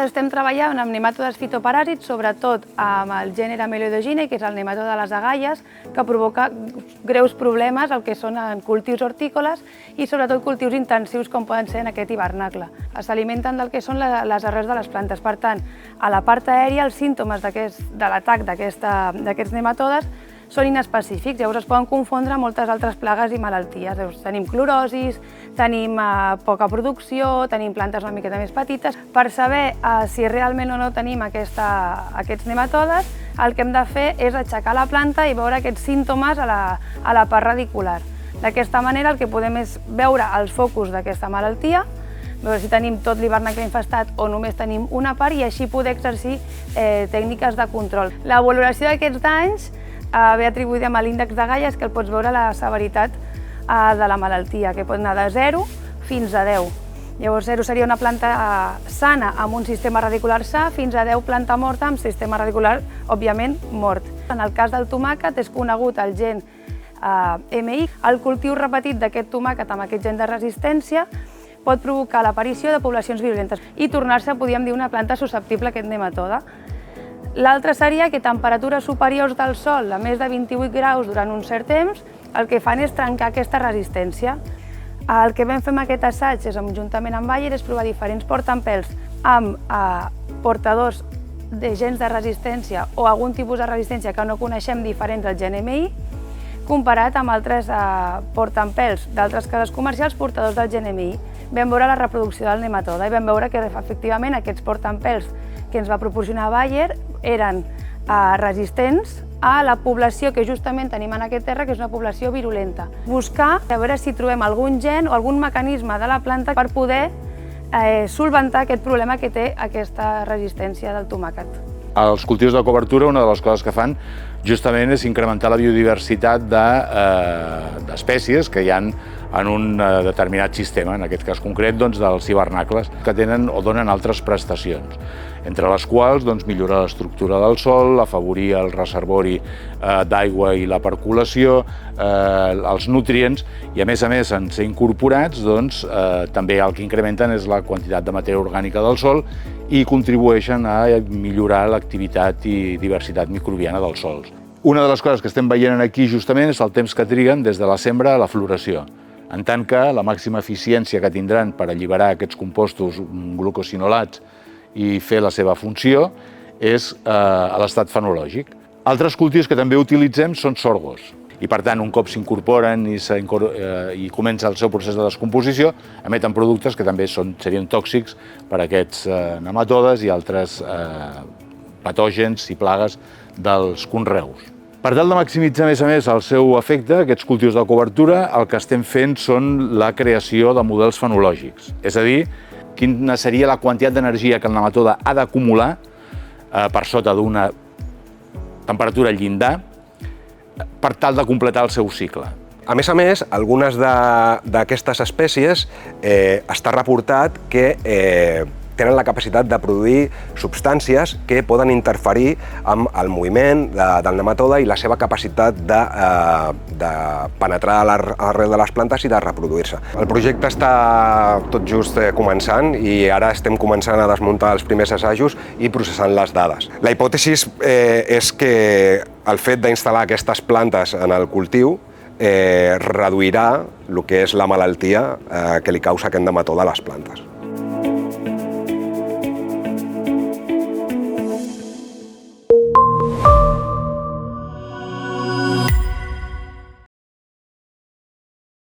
estem treballant amb nematodes fitoparàsits, sobretot amb el gènere Meloidogine, que és el nematode de les agalles, que provoca greus problemes al que són en cultius hortícoles i sobretot cultius intensius com poden ser en aquest hivernacle. S'alimenten del que són les arrels de les plantes. Per tant, a la part aèria els símptomes de l'atac d'aquests nematodes són inespecífics, llavors es poden confondre amb moltes altres plagues i malalties. Tenim clorosis, tenim poca producció, tenim plantes una miqueta més petites. Per saber si realment o no tenim aquests nematodes, el que hem de fer és aixecar la planta i veure aquests símptomes a la part radicular. D'aquesta manera el que podem és veure els focus d'aquesta malaltia, veure si tenim tot l'hivernacle infestat o només tenim una part i així poder exercir tècniques de control. La valoració d'aquests danys ve atribuïda amb l'índex d'agalles, que el pots veure la severitat de la malaltia, que pot anar de 0 fins a 10. Llavors 0 seria una planta sana amb un sistema radicular sa, fins a 10 planta morta amb sistema radicular, òbviament, mort. En el cas del tomàquet és conegut el gen MI. El cultiu repetit d'aquest tomàquet amb aquest gen de resistència pot provocar l'aparició de poblacions virulentes i tornar-se, podríem dir, una planta susceptible a aquest nematode. L'altre seria que temperatures superiors del sol a més de 28 graus durant un cert temps el que fan és trencar aquesta resistència. El que vam fer amb aquest assaig, juntament amb Bayer, és provar diferents portaempelts amb portadors de gens de resistència o algun tipus de resistència que no coneixem diferents al gen MI, comparat amb altres portaempelts d'altres cases comercials portadors del gen MI. Vam veure la reproducció del nematode i vam veure que efectivament aquests portaempelts que ens va proporcionar Bayer eren resistents a la població que justament tenim en aquest terra, que és una població virulenta. Buscar a veure si trobem algun gen o algun mecanisme de la planta per poder solventar aquest problema que té aquesta resistència del tomàquet. Els cultius de cobertura, una de les coses que fan justament és incrementar la biodiversitat d'espècies que hi ha en un determinat sistema, en aquest cas concret dels hivernacles, que tenen o donen altres prestacions, entre les quals millorar l'estructura del sòl, afavorir el reservori d'aigua i la percolació, els nutrients, i a més, en ser incorporats, també el que incrementen és la quantitat de matèria orgànica del sòl i contribueixen a millorar l'activitat i diversitat microbiana dels sòls. Una de les coses que estem veient aquí justament és el temps que triguen des de la sembra a la floració, en tant que la màxima eficiència que tindran per alliberar aquests compostos glucosinolats i fer la seva funció és a l'estat fenològic. Altres cultius que també utilitzem són sorgos i, per tant, un cop s'incorporen i comença el seu procés de descomposició, emeten productes que també serien tòxics per a aquests nematodes i altres patògens i plagues dels conreus. Per tal de maximitzar, a més, el seu efecte, aquests cultius de cobertura, el que estem fent són la creació de models fenològics. És a dir, quina seria la quantitat d'energia que el nematode ha d'acumular per sota d'una temperatura llindar per tal de completar el seu cicle. A més, algunes d'aquestes espècies està reportat que tenen la capacitat de produir substàncies que poden interferir amb el moviment del nematode i la seva capacitat de penetrar a l'arrel de les plantes i de reproduir-se. El projecte està tot just començant i ara estem començant a desmuntar els primers assajos i processant les dades. La hipòtesi és que el fet d'instal·lar aquestes plantes en el cultiu reduirà el que és la malaltia que li causa aquest nematode a les plantes.